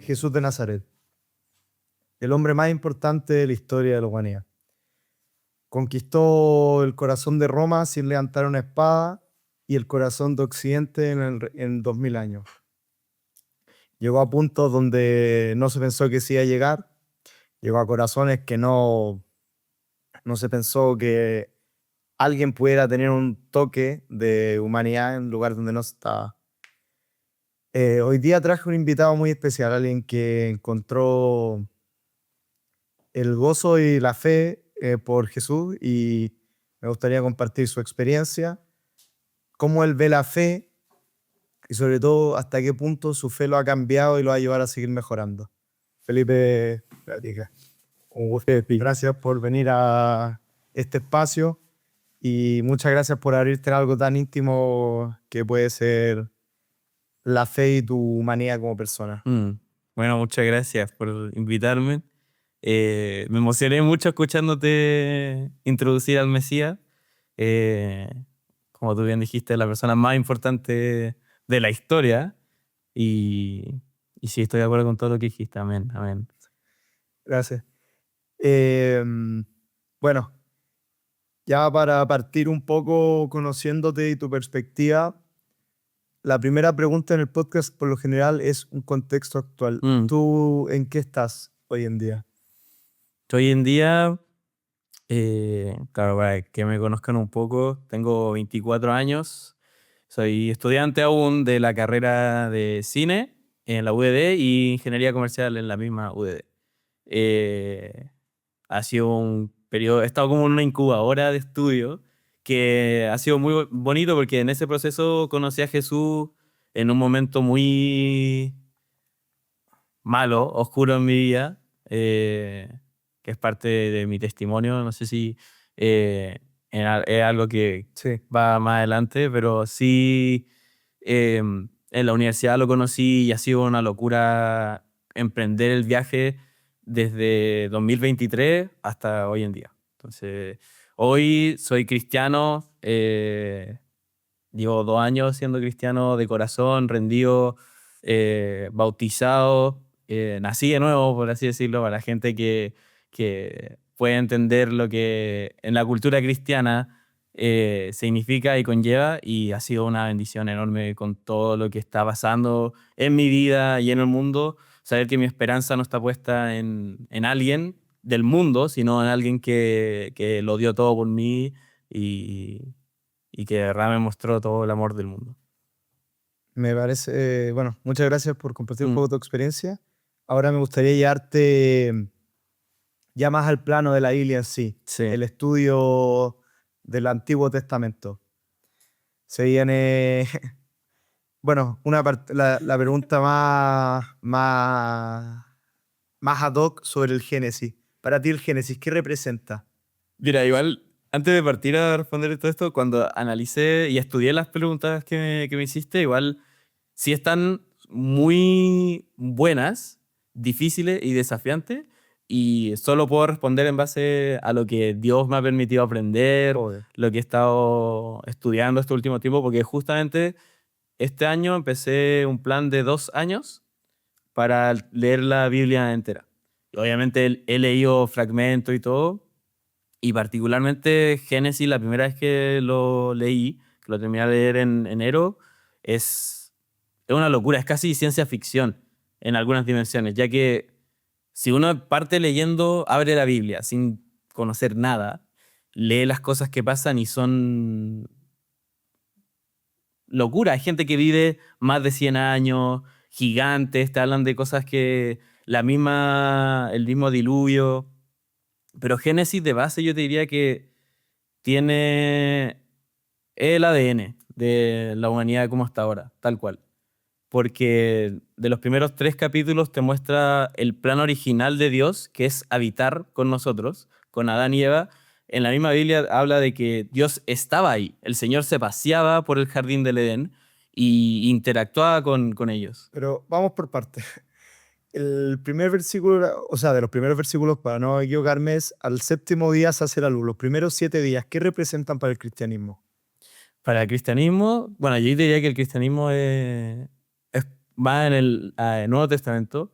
Jesús de Nazaret, el hombre más importante de la historia de la humanidad. Conquistó el corazón de Roma sin levantar una espada y el corazón de Occidente en 2000 años. Llegó a puntos donde no se pensó que se iba a llegar. Llegó a corazones que no se pensó que alguien pudiera tener un toque de humanidad en un lugar donde no estaba. Hoy día traje un invitado muy especial, alguien que encontró el gozo y la fe por Jesús, y me gustaría compartir su experiencia, cómo él ve la fe y sobre todo hasta qué punto su fe lo ha cambiado y lo va a llevar a seguir mejorando. Felipe, un gusto. Gracias por venir a este espacio y muchas gracias por abrirte en algo tan íntimo que puede ser la fe y tu humanidad como persona. Bueno, muchas gracias por invitarme. Me emocioné mucho escuchándote introducir al Mesías. Como tú bien dijiste, la persona más importante de la historia. Y sí, estoy de acuerdo con todo lo que dijiste. Amén, amén. Gracias. Bueno, ya para partir un poco conociéndote y tu perspectiva, la primera pregunta en el podcast por lo general es un contexto actual. ¿Tú en qué estás hoy en día? Hoy en día, claro, para que me conozcan un poco, tengo 24 años, soy estudiante aún de la carrera de cine en la UDD y ingeniería comercial en la misma UDD. Ha sido un periodo, he estado como en una incubadora de estudio que ha sido muy bonito porque en ese proceso conocí a Jesús en un momento muy malo, oscuro en mi vida, que es parte de mi testimonio. No sé si es algo que Sí. va más adelante, pero sí en la universidad lo conocí y ha sido una locura emprender el viaje desde 2023 hasta hoy en día. Entonces, hoy soy cristiano, llevo 2 años siendo cristiano de corazón, rendido, bautizado, nací de nuevo, por así decirlo, para la gente que puede entender lo que en la cultura cristiana significa y conlleva, y ha sido una bendición enorme con todo lo que está pasando en mi vida y en el mundo, saber que mi esperanza no está puesta en alguien del mundo, sino en alguien que lo dio todo por mí y que de verdad me mostró todo el amor del mundo. Me parece, bueno, muchas gracias por compartir un poco tu experiencia. Ahora me gustaría llevarte ya más al plano de la Biblia en sí, el estudio del Antiguo Testamento. Se viene, bueno, la pregunta más ad hoc sobre el Génesis. Para ti el Génesis, ¿qué representa? Mira, igual, antes de partir a responder todo esto, cuando analicé y estudié las preguntas que me hiciste, igual sí están muy buenas, difíciles y desafiantes, y solo puedo responder en base a lo que Dios me ha permitido aprender, lo que he estado estudiando este último tiempo, porque justamente este año empecé un plan de 2 años para leer la Biblia entera. Y obviamente he leído fragmentos y todo, y particularmente Génesis, la primera vez que lo leí, que lo terminé de leer en enero, es una locura, es casi ciencia ficción en algunas dimensiones, ya que si uno parte leyendo, abre la Biblia sin conocer nada, lee las cosas que pasan y son locura. Hay gente que vive más de 100 años, gigantes, te hablan de cosas que el mismo diluvio. Pero Génesis de base yo te diría que tiene el ADN de la humanidad como hasta ahora, tal cual. Porque de los primeros 3 capítulos te muestra el plan original de Dios, que es habitar con nosotros, con Adán y Eva. En la misma Biblia habla de que Dios estaba ahí. El Señor se paseaba por el jardín del Edén y interactuaba con ellos. Pero vamos por partes. El primer versículo, o sea, de los primeros versículos, para no equivocarme, es: al séptimo día se hace la luz. Los primeros 7 días, ¿qué representan para el cristianismo? Para el cristianismo, bueno, yo diría que el cristianismo va en el Nuevo Testamento,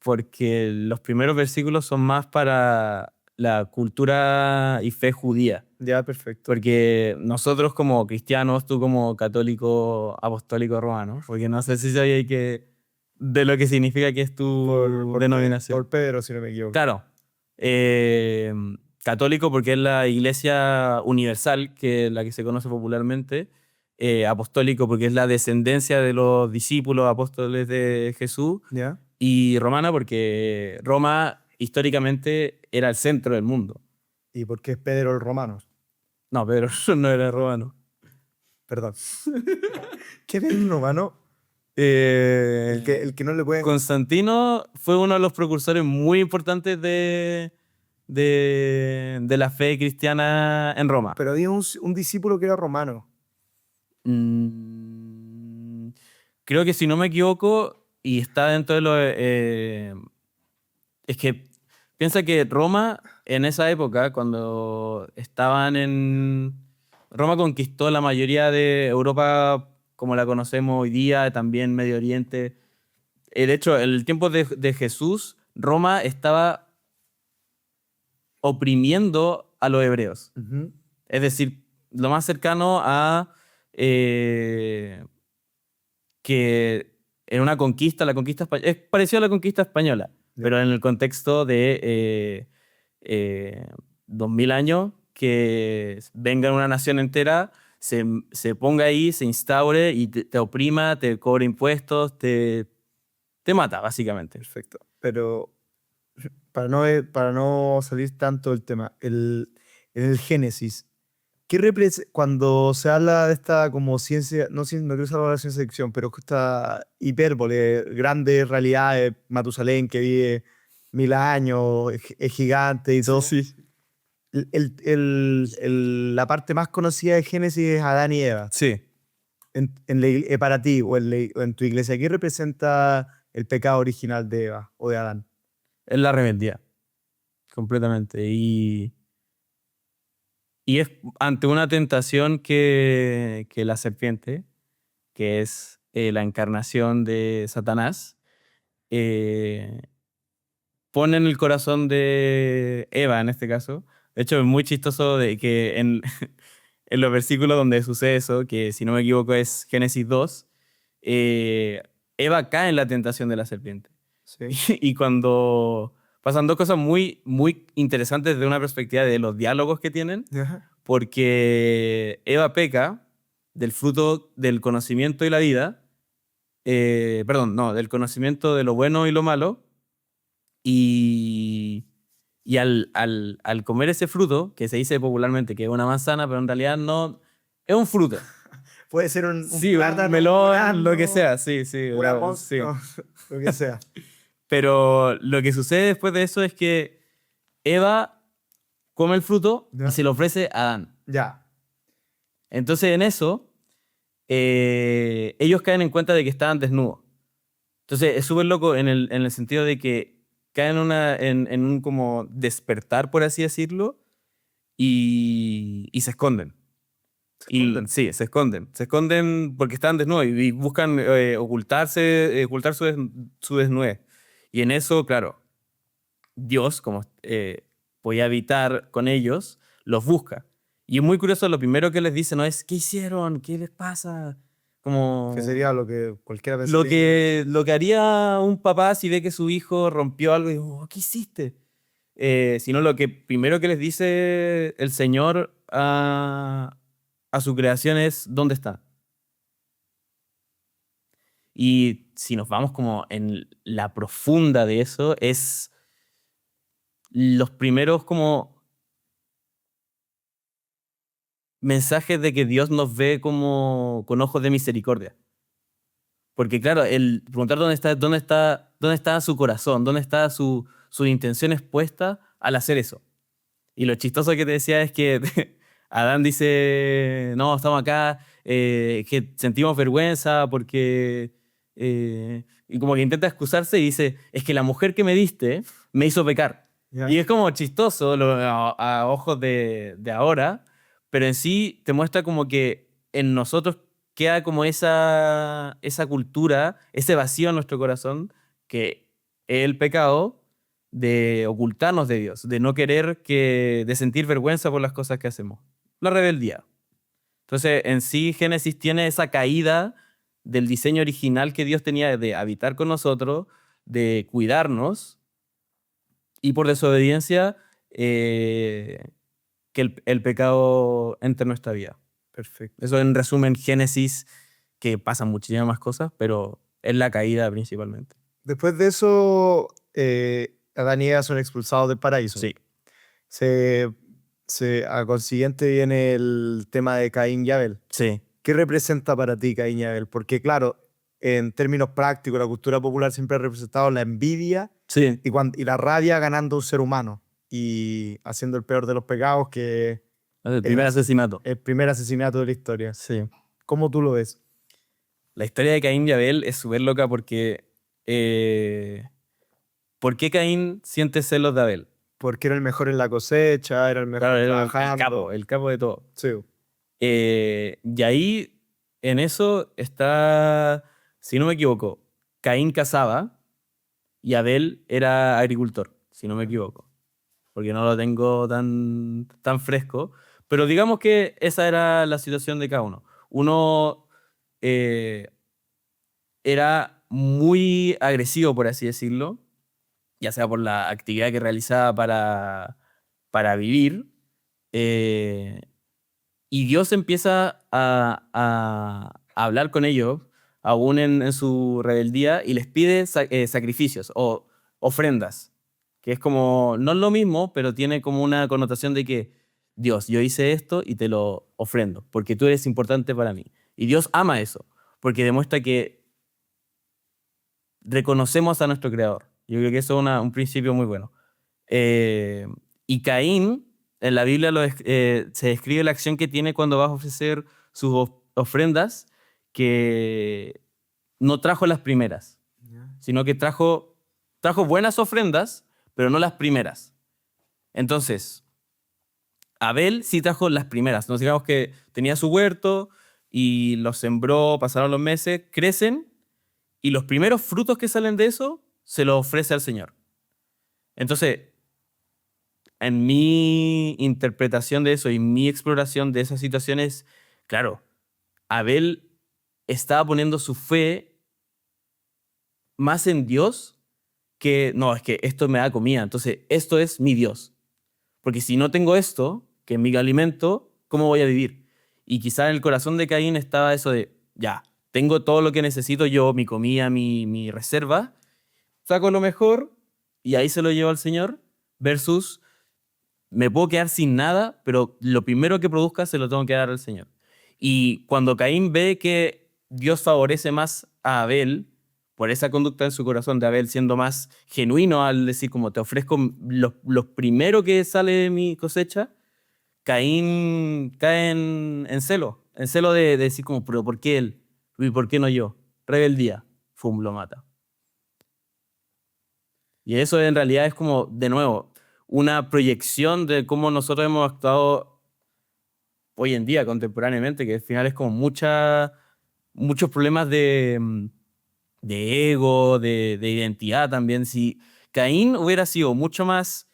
porque los primeros versículos son más para la cultura y fe judía. Ya, perfecto. Porque nosotros como cristianos, tú como católico apostólico romano, porque no sé si sabías que de lo que significa que es tu denominación. Por Pedro, si no me equivoco. Claro. eh, Católico porque es la iglesia universal, que es la que se conoce popularmente. Apostólico porque es la descendencia de los discípulos apóstoles de Jesús. ¿Ya? Y romana porque Roma históricamente era el centro del mundo. ¿Y por qué es Pedro el romano? No, Pedro no era romano. Perdón. ¿Qué es el romano? Eh, El que no le pueden... Constantino fue uno de los precursores muy importantes de la fe cristiana en Roma. Pero había un discípulo que era romano. Mm, Creo que si no me equivoco, y está dentro de lo... es que piensa que Roma en esa época, cuando estaban en... Roma conquistó la mayoría de Europa como la conocemos hoy día, también Medio Oriente. De hecho, en el tiempo de Jesús, Roma estaba oprimiendo a los hebreos. Ujú. Es decir, lo más cercano a que en una conquista, la conquista española, es parecido a la conquista española, Ya. pero en el contexto de 2000 años, que venga una nación entera, se ponga ahí, se instaure y te oprima, te cobre impuestos, te mata, básicamente. Perfecto. Pero para no salir tanto del tema, en el Génesis, cuando se habla de esta como ciencia, no quiero hablar de ciencia ficción, pero esta hipérbole, grandes realidades, Matusalén que vive 1000 años, es gigante y todo. Sí. La parte más conocida de Génesis es Adán y Eva. Sí. Para ti o en tu iglesia, ¿qué representa el pecado original de Eva o de Adán? Es la rebeldía, completamente. Y es ante una tentación que la serpiente, que es la encarnación de Satanás, eh, pone en el corazón de Eva, en este caso. De hecho, es muy chistoso de que en, en los versículos donde sucede eso, que si no me equivoco es Génesis 2, Eva cae en la tentación de la serpiente. Sí. Y cuando pasan dos cosas muy, muy interesantes desde una perspectiva de los diálogos que tienen, Ajá. porque Eva peca del fruto del conocimiento y la vida, perdón, no, del conocimiento de lo bueno y lo malo, y al comer ese fruto, que se dice popularmente que es una manzana, pero en realidad no, es un fruto. Puede ser un Sí, un plátano, melón, lo que durazno, sea, sí, sí. Sí. no, lo que sea. Pero lo que sucede después de eso es que Eva come el fruto Ya. y se lo ofrece a Adán. Ya. Entonces en eso, ellos caen en cuenta de que estaban desnudos. Entonces es súper loco en el sentido de que caen en un como despertar, por así decirlo, y se esconden. esconden. Sí, se esconden. Se esconden porque están desnudos y buscan ocultarse, ocultar su desnudez. Y en eso, claro, Dios, como podía habitar con ellos, los busca. Y es muy curioso, lo primero que les dice no es, ¿qué hicieron? ¿Qué les pasa? Como Que sería lo que cualquiera pensaría. lo que haría un papá si ve que su hijo rompió algo y dijo, "Oh, ¿qué hiciste?" Sino lo que primero que les dice el Señor a su creación es, ¿dónde está? Y si nos vamos como en la profunda de eso, es los primeros como mensajes de que Dios nos ve como con ojos de misericordia. Porque claro, el preguntar dónde está su corazón, dónde está sus intenciones puestas al hacer eso. Y lo chistoso que te decía es que Adán dice, no, estamos acá, que sentimos vergüenza porque... y como que intenta excusarse y dice, es que la mujer que me diste me hizo pecar. Ya. Y es como chistoso a ojos de ahora, pero en sí te muestra como que en nosotros queda como esa cultura, ese vacío en nuestro corazón que es el pecado de ocultarnos de Dios, de no querer de sentir vergüenza por las cosas que hacemos. La rebeldía. Entonces, en sí, Génesis tiene esa caída del diseño original que Dios tenía de habitar con nosotros, de cuidarnos, y por desobediencia, que el pecado entre en nuestra vida. Perfecto. Eso en resumen, Génesis, que pasan muchísimas más cosas, pero es la caída principalmente. Después de eso, Adán y Eva son expulsados del paraíso. Sí. A consiguiente viene el tema de Caín y Abel. Sí. ¿Qué representa para ti Caín y Abel? Porque claro, en términos prácticos, la cultura popular siempre ha representado la envidia Sí. y la rabia ganando a un ser humano y haciendo el peor de los pecados, que El primer asesinato. el primer asesinato de la historia. Sí. ¿Cómo tú lo ves? La historia de Caín y Abel es súper loca porque... ¿por qué Caín siente celos de Abel? Porque era el mejor en la cosecha, era el mejor Claro, era trabajando. el capo de todo. Sí. Y ahí, en eso está, si no me equivoco, Caín cazaba y Abel era agricultor, si no me equivoco, porque no lo tengo tan fresco, pero digamos que esa era la situación de cada uno. Uno eh, era muy agresivo, por así decirlo, ya sea por la actividad que realizaba para vivir, eh, y Dios empieza a hablar con ellos, aún en su rebeldía, y les pide sacrificios o ofrendas, que es como, no es lo mismo, pero tiene como una connotación de que, Dios, yo hice esto y te lo ofrendo, porque tú eres importante para mí. Y Dios ama eso, porque demuestra que reconocemos a nuestro Creador. Yo creo que eso es un principio muy bueno. Y Caín, en la Biblia se describe la acción que tiene cuando va a ofrecer sus ofrendas, que no trajo las primeras, sino que trajo buenas ofrendas, pero no las primeras. Entonces, Abel sí trajo las primeras. Nos digamos que tenía su huerto y los sembró, pasaron los meses, crecen, y los primeros frutos que salen de eso se los ofrece al Señor. Entonces, en mi interpretación de eso y mi exploración de esas situaciones, claro, Abel estaba poniendo su fe más en Dios que, no, es que esto me da comida, entonces esto es mi Dios. Porque si no tengo esto, que es mi alimento, ¿cómo voy a vivir? Y quizá en el corazón de Caín estaba eso de, ya, tengo todo lo que necesito yo, mi comida, mi reserva, saco lo mejor y ahí se lo llevo al Señor, versus me puedo quedar sin nada, pero lo primero que produzca se lo tengo que dar al Señor. Y cuando Caín ve que Dios favorece más a Abel, por esa conducta en su corazón de Abel siendo más genuino al decir como te ofrezco lo primero que sale de mi cosecha, Caín cae en celo de decir como, pero ¿por qué él? ¿Y por qué no yo? Rebeldía, fum, lo mata. Y eso en realidad es como, de nuevo, una proyección de cómo nosotros hemos actuado hoy en día, contemporáneamente, que al final es como muchos problemas de ego, de identidad también. Si Caín hubiera sido mucho más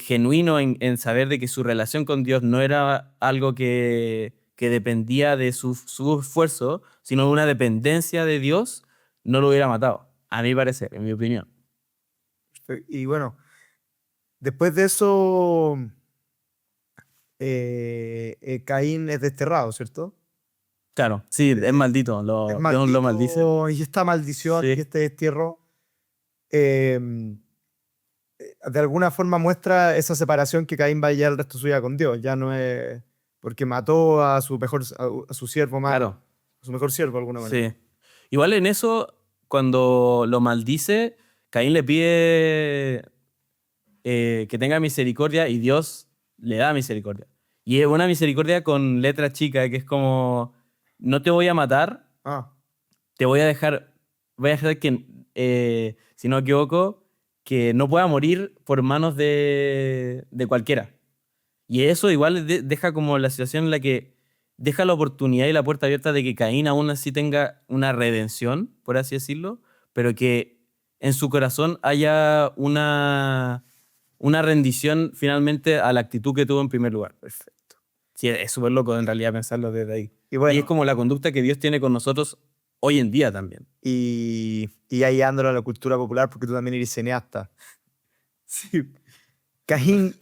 genuino en saber de que su relación con Dios no era algo que dependía de su esfuerzo, sino de una dependencia de Dios, no lo hubiera matado, a mi parecer, en mi opinión. Y bueno, después de eso, Caín es desterrado, ¿cierto? Claro, sí, es maldito, Es Dios lo maldice. maldito, y esta maldición y Sí, este destierro, eh, de alguna forma muestra esa separación que Caín va a llevar el resto de su vida con Dios. Ya no es porque mató a a su siervo más, claro, a su mejor siervo de alguna manera. sí. Igual en eso, cuando lo maldice, Caín le pide que tenga misericordia y Dios le da misericordia. Y es una misericordia con letra chica, que es como, no te voy a matar, Ah, te voy a dejar que, si no me equivoco, que no pueda morir por manos de cualquiera. Y eso igual deja como la situación en la que deja la oportunidad y la puerta abierta de que Caín aún así tenga una redención, por así decirlo, pero que en su corazón haya una rendición finalmente a la actitud que tuvo en primer lugar. Perfecto. Sí, es súper loco en realidad pensarlo desde ahí. Y bueno, Y es como la conducta que Dios tiene con nosotros hoy en día también. y ahí dándolo a la cultura popular, porque tú también eres cineasta. Sí. Caín,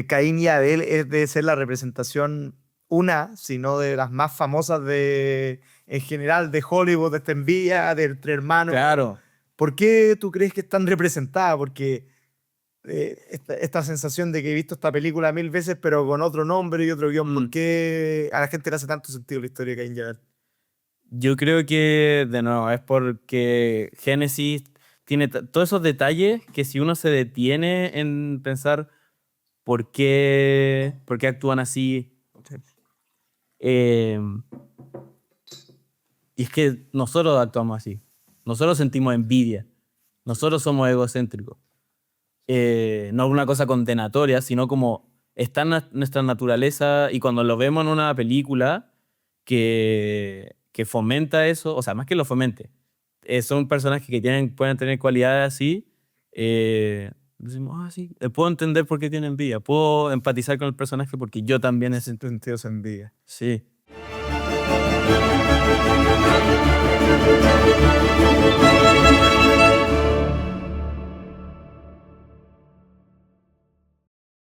Caín y Abel es de ser la representación, sino de las más famosas en general de Hollywood, de esta envidia, de entre hermanos. Claro. ¿Por qué tú crees que están representadas? Porque esta sensación de que he visto esta película 1000 veces, pero con otro nombre y otro guión, ¿por qué a la gente le hace tanto sentido la historia de Caín y Abel? Yo creo que, de nuevo, es porque Génesis tiene todos esos detalles que si uno se detiene en pensar por qué actúan así. eh, y es que nosotros actuamos así. Nosotros sentimos envidia. Nosotros somos egocéntricos. No una cosa condenatoria, sino como está en nuestra naturaleza y cuando lo vemos en una película que fomenta eso, o sea, más que lo fomente, son personajes que pueden tener cualidades así, decimos, sí, puedo entender por qué tiene envidia, puedo empatizar con el personaje porque yo también he Sentido esa envidia. Sí.